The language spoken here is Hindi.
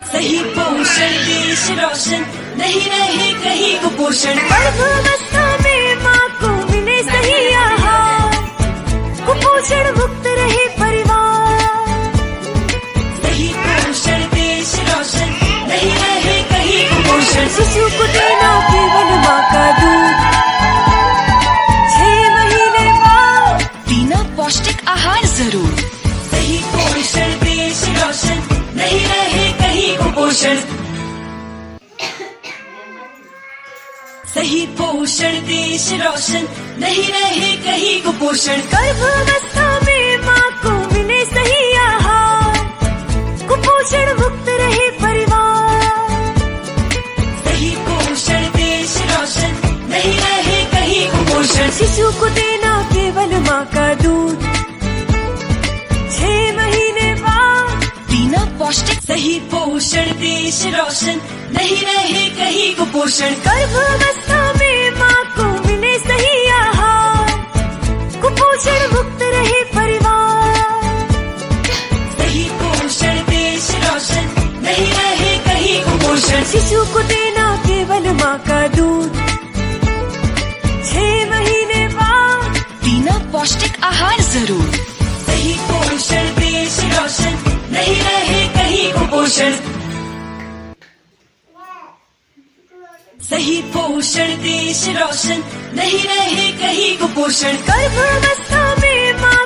सही पोषण देश रोशन, नहीं रहे कहीं कुपोषण। गर्भावस्था में माँ को मिले सही आहार, कुपोषण मुक्त रहे परिवार। सही पोषण देश रोशन, नहीं रहे कहीं कुपोषण। शिशु को देना केवल माँ का दूध, 6 महीने बाद पीना पौष्टिक आहार जरूर। सही पोषण देश रोशन, नहीं रहे कहीं कुपोषण। सही पोषण देश रोशन, नहीं रहे कहीं कुपोषण। गर्भावस्था में माँ को मिले सही आहार, कुपोषण मुक्त रहे परिवार। सही पोषण देश रोशन, नहीं रहे कहीं कुपोषण। शिशु को देना केवल माँ का दूध, 6 महीने बाद पीना पौष्टिक। सही पोषण देश रोशन, नहीं रहे कहीं कुपोषण। गर्भावस्था में माँ को मिले सही आहार, कुपोषण मुक्त रहे परिवार। सही पोषण देश रोशन, नहीं रहे कहीं कुपोषण। शिशु को देना केवल माँ का दूध, 6 महीने बाद पीना पौष्टिक आहार जरूर। सही पोषण देश रोशन, नहीं रहे कहीं कुपोषण। सही पोषण देश रोशन, नहीं रहे कहीं कुपोषण। गर्भावस्था में माँ